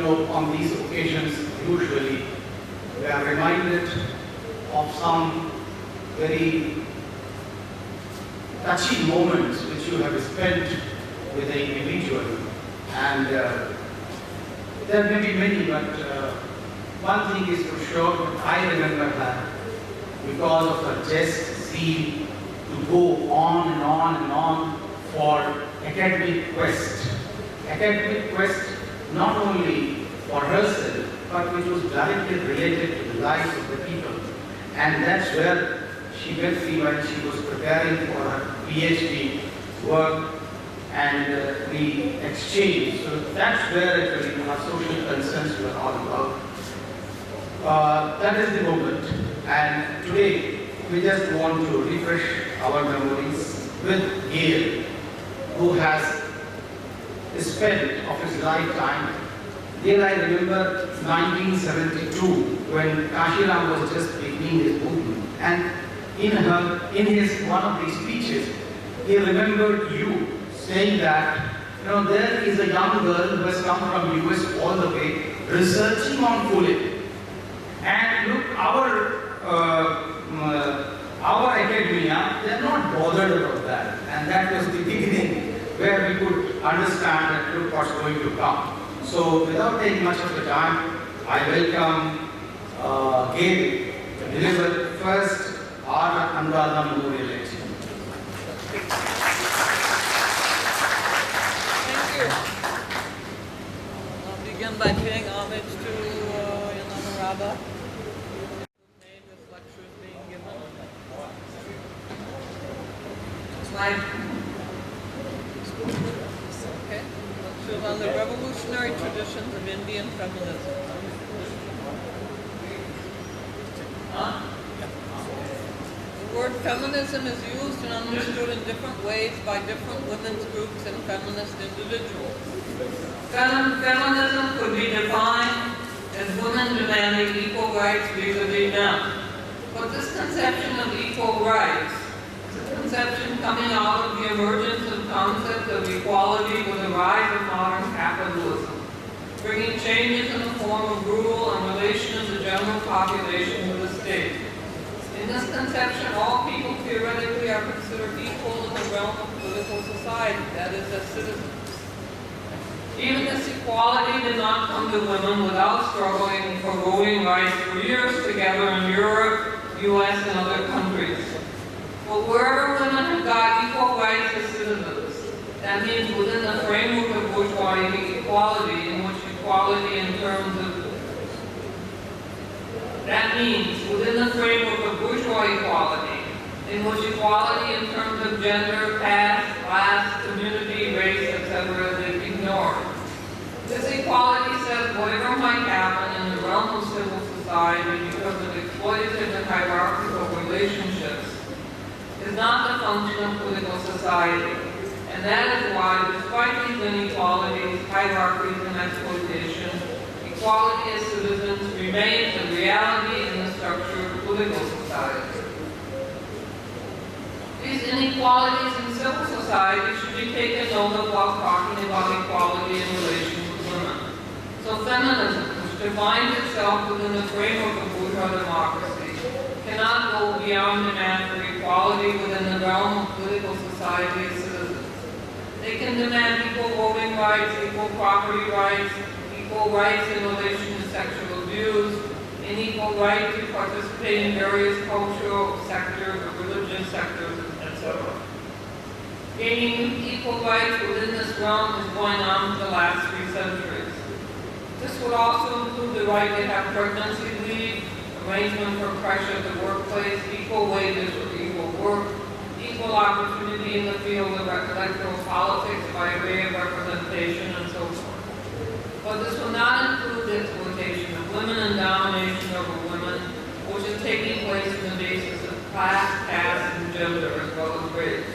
on these occasions, usually, we are reminded of some very touching moments which you have spent with an individual. And there may be many, but one thing is for sure, I remember her because of her just zeal to go on and on and on for academic quest. Academic quest not only for herself, but which was directly related to the lives of the people. And that's where she went me when she was preparing for her PhD work, and we exchanged. So that's where actually our social concerns were all about. That is the moment. And today, we just want to refresh our memories with Gail, who has spent of his lifetime. Gail, I remember 1972, when Kashiram was just beginning his movement. And in his one of these speeches, he remembered you saying that, there is a young girl who has come from US all the way, researching on fooling. And look, our academia, they are not bothered about that. And that was the beginning where we could understand that look what's going to come. So without taking much of the time, I welcome Gail to deliver first our Anuradha Memorial Lecture. Thank you. I'll begin by paying homage to Anuradha. This lecture is being given. Slide. Okay. Lecture on the revolutionary traditions of Indian feminism. The word feminism is used and understood in different ways by different women's groups and feminist individuals. Feminism could be defined as women demanding equal rights vis-a-vis men. But this conception of equal rights is a conception coming out of the emergence of concept of equality with the rise of modern capitalism, bringing changes in the form of rule and relation of the general population to the state. In this conception, all people theoretically are considered equal in the realm of political society, that is, as citizens. Even this equality did not come to women without struggling for voting rights for years together in Europe, US, and other countries. But wherever women have got equal rights as citizens, that means within the framework of bourgeois equality, in which equality in terms of That means within the framework of bourgeois equality, in which equality in terms of gender, caste, class, community, race, etc. is ignored. This equality says whatever might happen in the realm of civil society because of exploitative and hierarchical relationships is not the function of political society. And that is why, despite these inequalities, hierarchies, and exploitation, equality as citizens remains a reality in the structure of political society. These inequalities in civil society should be taken note of while talking about equality in relation with women. So feminism, which defines itself within the framework of bourgeois democracy, cannot go beyond demand for equality within the realm of political society as citizens. They can demand equal voting rights, equal property rights, equal rights in relation to sexual abuse, and equal right to participate in various cultural sectors or religious sectors, etc. Gaining equal rights within this realm is going on for the last 3 centuries. This would also include the right to have pregnancy leave, arrangement for pressure at the workplace, equal wages for equal work, equal opportunity in the field of electoral politics by way of representation, and so forth. But this will not include the exploitation of women and domination over women, which is taking place on the basis of class, caste, and gender, as well as race.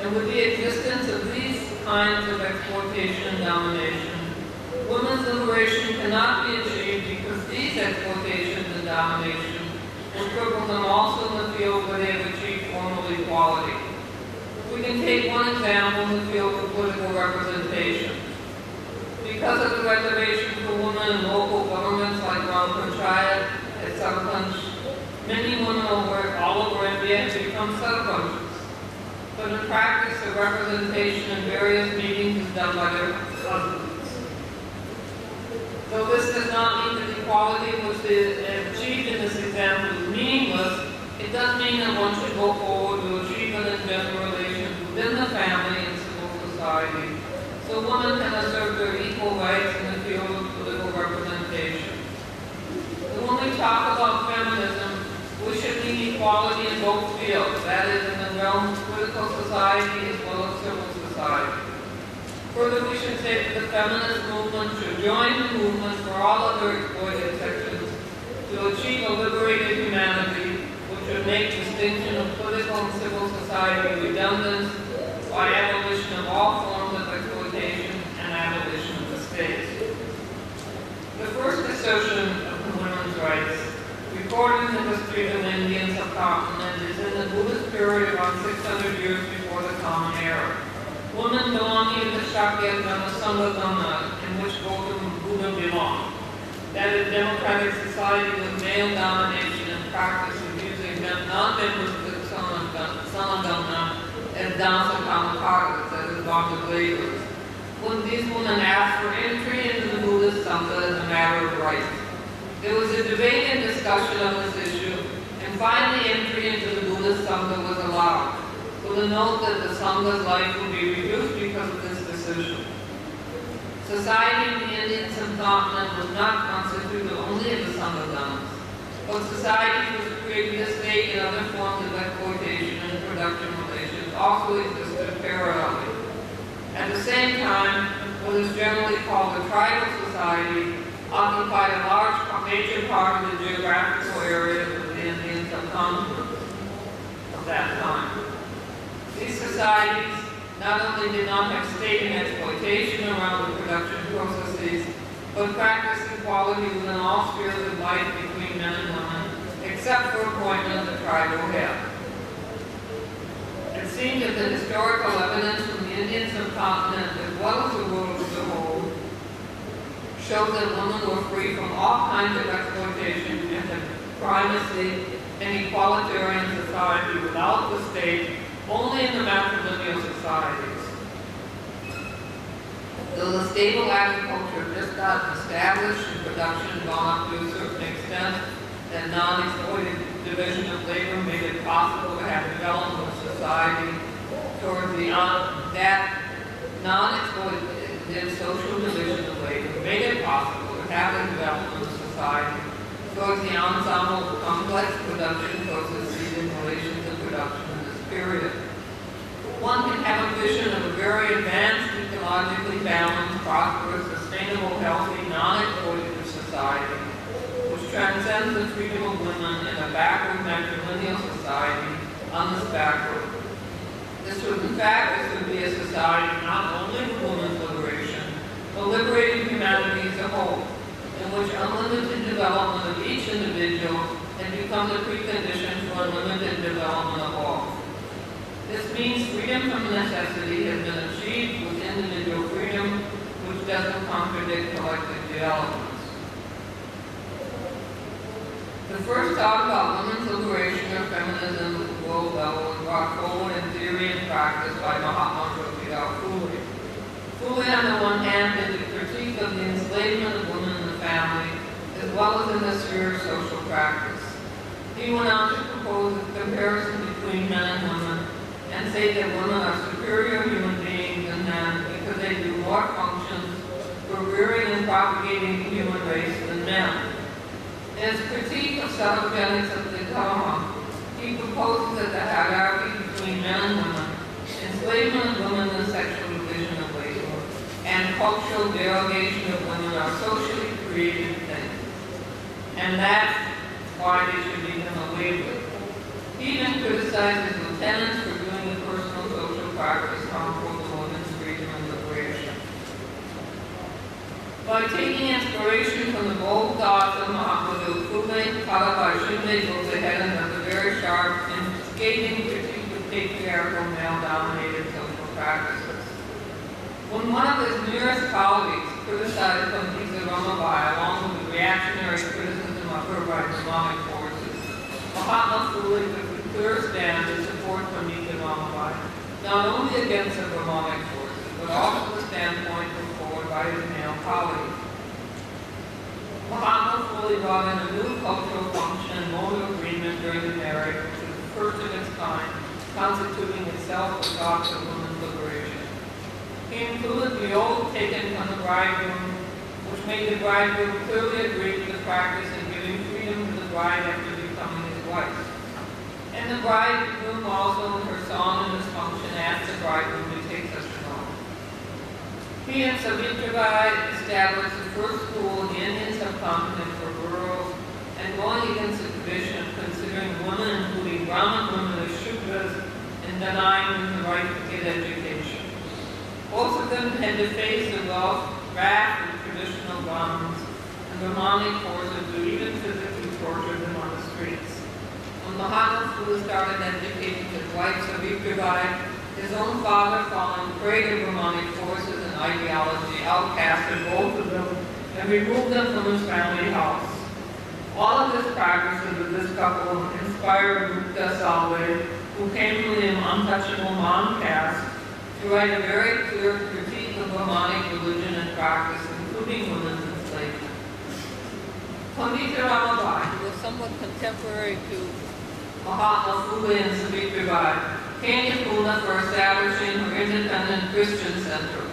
And with the existence of these kinds of exploitation and domination, women's liberation cannot be achieved because these exploitations and domination will cripple them also in the field where they have achieved formal equality. We can take one example in the field of political representation. Because of the reservation for women in local governments like Gram Panchayat and Sarpanch. Many women all over India have become Sarpanchs. But in practice, the representation in various meetings is done by their husbands. Though this does not mean that equality which is achieved in this example is meaningless, it does mean that one should go forward to achievement in gender relations within the family and civil society, so women can assert their equal rights in the field of political representation. And when we talk about feminism, we should mean equality in both fields, that is, in the realm of political society as well as civil society. Further, we should say that the feminist movement should join the movement for all other exploited sections to achieve a liberated humanity, which would make distinction of political and civil society redundant by abolition of all forms of exploitation and abolition of the state. The first assertion of women's rights recorded in the history of the Indian subcontinent is in the Buddhist period around 600 years before the Common Era. Women belonging to the Shakya Dhamma Sangha Dhamma, in which Gautam Buddha belonged. That is, democratic society with male domination and practice of using non-members of the Sangha Dhamma as dansa kamakaras, that is, bonded laborers. When these women asked for entry into the Buddhist Sangha as a matter of right. There was a debate and discussion on this issue, and finally entry into the Buddhist Sangha was allowed, with a note that the Sangha's life would be reduced because of this decision. Society in the Indian subcontinent was not constituted only of the Sangha Dhammas, but society which created a state and other forms of exploitation and production relations also existed parallelly. At the same time, what is generally called a tribal society occupied a large, major part of the geographical area of the Indian subcontinent of that time. These societies not only did not have state and exploitation around the production processes, but practiced equality within all spheres of life between men and women, except for appointment of the tribal head. It seems that the historical evidence from the Indian subcontinent, as well as the world as a whole, shows that women were free from all kinds of exploitation and had primacy in equalitarian society without the state, only in the matrilineal societies. Though the stable agriculture had just gotten established and production gone up to a certain extent, that non-exploited division of labor made it possible to have development of society towards the that non-exploited social division of labor made it possible to have a development of society towards the ensemble of complex production processes in relations of production in this period. One can have a vision of a very advanced, ecologically balanced, prosperous, sustainable, healthy, non-exploitative society, which transcends the freedom of women in a backward matrilineal society on this backward. This would be a society not only for women's liberation, but liberating humanity as a whole, in which unlimited development of each individual has become the precondition for unlimited development of all. This means freedom from necessity has been achieved with individual freedom, which doesn't contradict collective developments. The first thought about women's liberation or feminism at the world level was brought forward in theory and practice by Mahatma Jyotirao Phule. Phule, on the one hand, did a critique of the enslavement of women in the family, as well as in the sphere of social practice. He went on to propose a comparison between men and women, and say that women are superior human beings than men because they do more functions for rearing and propagating the human race than men. In his critique of cybernetics of the Dharma, he proposes that the hierarchy between men and women, enslavement of women in the sexual division of labor, and cultural derogation of women are socially created things. And that's why they should be done away with. He even criticizes lieutenants for doing the personal social practice harmful to women's freedom and liberation. By taking inspiration from the bold thoughts of Mahatma Phule, followed by Shinmei Gosehedan as a very sharp and scathing critique of patriarchal male-dominated social practices. When one of his nearest colleagues criticized Pandita Ramabai, along with the reactionary criticism of her by Islamic forces, Mahatma Phule took a clear stand in support of Pandita Ramabai, not only against the Brahmanic forces, but also the standpoint put forward by his male colleagues. Mahatma Phule brought in a new cultural function and mode of agreement during the marriage, which was the first of its kind, constituting itself a doctrine of women's liberation. He included the oath taken from the bridegroom, which made the bridegroom clearly agree to the practice of giving freedom to the bride after becoming his wife. And the bridegroom also, in her song in this function, asked the bridegroom to take such an oath. He and Savitribai established the first school in the Indian subcontinent for girls, and going against the tradition of considering women, including Brahmin women, as Shudras, and denying them the right to get education. Both of them had to face the wrath of traditional Brahmins and Brahmanic forces who even physically tortured them on the streets. When Mahatma Phule started educating his wife Savitribai, his own father, falling prey to Brahmanic forces and ideology, outcasted both of them and removed them from his family house. All of his practices of this couple inspired Gupta Salve, who came from the untouchable Mon caste, to write a very clear critique of Brahmanic religion and practice, including women's enslavement. Pandita Ramabai, who was somewhat contemporary to Mahatma Phule and Savitribai, came to Pune for establishing her independent Christian center,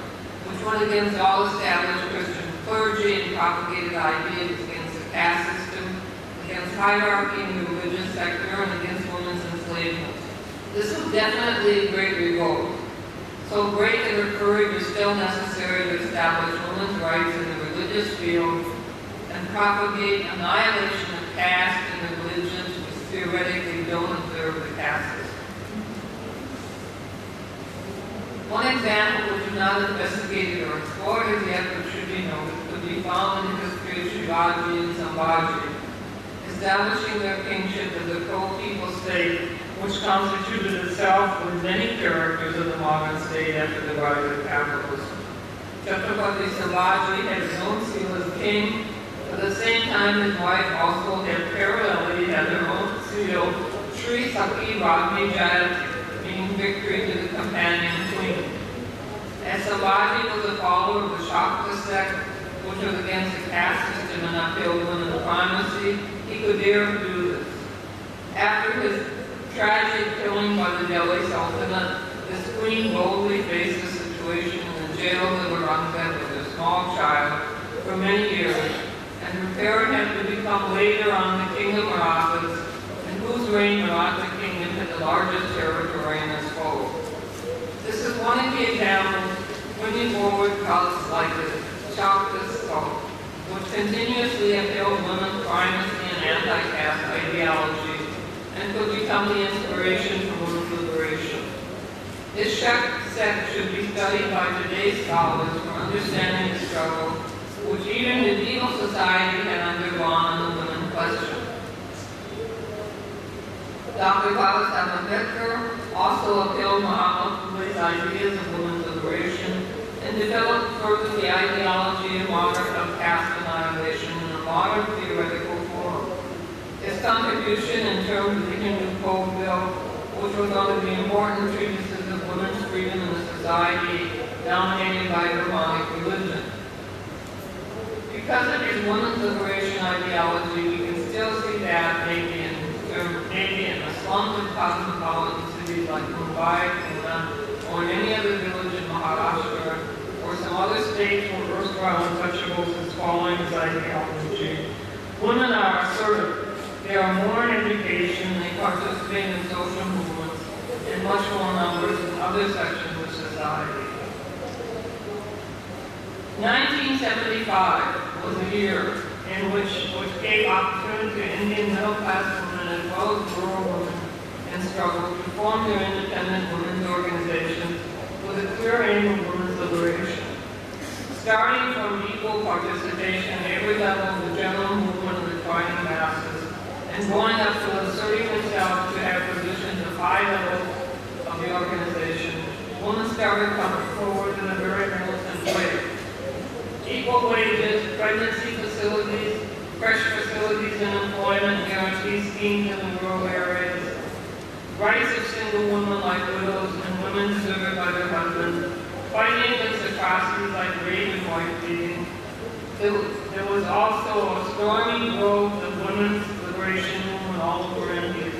which went against all established Christian clergy and propagated ideas against the caste system, against hierarchy in the religious sector, and against women's enslavement. This was definitely a great revolt. So great that her courage was still necessary to establish women's rights in the religious field and propagate annihilation of caste in the religions which theoretically don't observe the caste system. One example which is not investigated or explored as yet but should be noted could be found in the history of Shivaji and Sambhaji, establishing their kingship as a co-people state which constituted itself with many characters of the modern state after the rise of capitalism. Chhatrapati Sambhaji had his own seal as king. At the same time, his wife also had parallelly had her own seal, Sri Saki Ragni Jayat, meaning victory to the companion queen. As Sambhaji was a follower of the Shakta sect, which was against the caste system and upheld women's primacy, he could dare to do this. After his tragic killing by the Delhi Sultanate, this queen boldly faced the situation in the jail of Aurangzeb with a small child for many years, and prepared him to become later on the king of Marathas, in whose reign Maratha kingdom had the largest territory in its fold. This is one of the examples bringing forward cults like the Shakta cult, which continuously upheld women's primacy and anti-caste ideology, and could become the inspiration for women's liberation. This sect should be studied by today's scholars for understanding the struggle which even medieval society had undergone on the women question. Dr. Babasaheb Ambedkar also upheld Mahatma Phule's ideas of women's liberation and developed further the ideology of caste annihilation in a modern theoretical form. His contribution in terms of the Hindu Code Bill, which was one of the important treatises of women's freedom in a society dominated by Brahmanic religion. Because of his women's liberation ideology, we can still see that maybe in the slums of cosmopolitan cities like Mumbai, Pune, or in any other village in Maharashtra, or some other states where erstwhile untouchables is following his ideology. Women are assertive. They are more in education, they participate in social movements in much more numbers than other sections of society. 1975 was a year in which gave opportunity to Indian middle-class women as well as rural women in struggle to form their independent women's organizations with a clear aim of women's liberation. Starting from equal participation at every level of the general movement of the fighting masses, and going up to asserting themselves to have positions of high level of the organization, women started coming forward in a very militant way. equal wages, pregnancy facilities, fresh facilities and employment guarantee schemes in the rural areas, rights of single women like widows and women deserted by their husbands, fighting against atrocities like rape and wife beating. There was also a stormy growth of women's liberation movement all over India,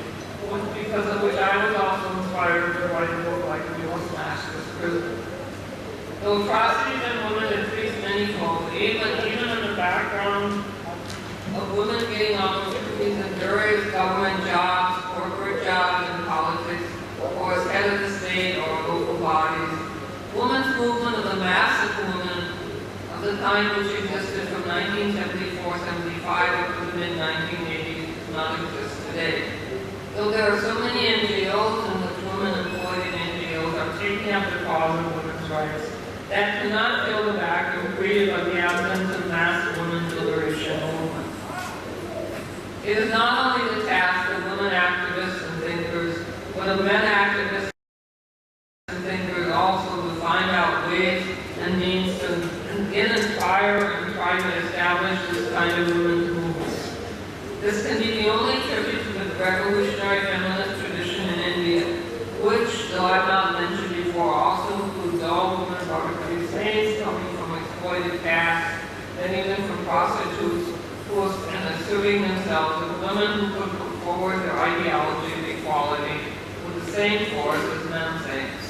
because of which I was also inspired to write a book like We Will Smash This Prison. The atrocities in women increased manyfold, even in the background of women getting opportunities in various government jobs, corporate jobs, and politics, or as head of the state or local bodies. Women's movement of the mass of women of the kind which existed from 1974-75 up to the mid-1980s does not exist today. Though there are so many NGOs in which women employed in NGOs are taking up the cause of women's rights, that cannot fill the vacuum created by the absence of mass women's liberation movement. It is not only the task of women activists and thinkers, but of men activists and thinkers also to find out ways and means to inspire and try to establish this kind of women's movement. This can be the only tribute to the revolutionary feminist tradition in India, which, though I've not mentioned before, also includes all women property saints coming from exploited castes, and even from prostitutes who are asserting themselves as women who could put forward their ideology of equality with the same force as men saints.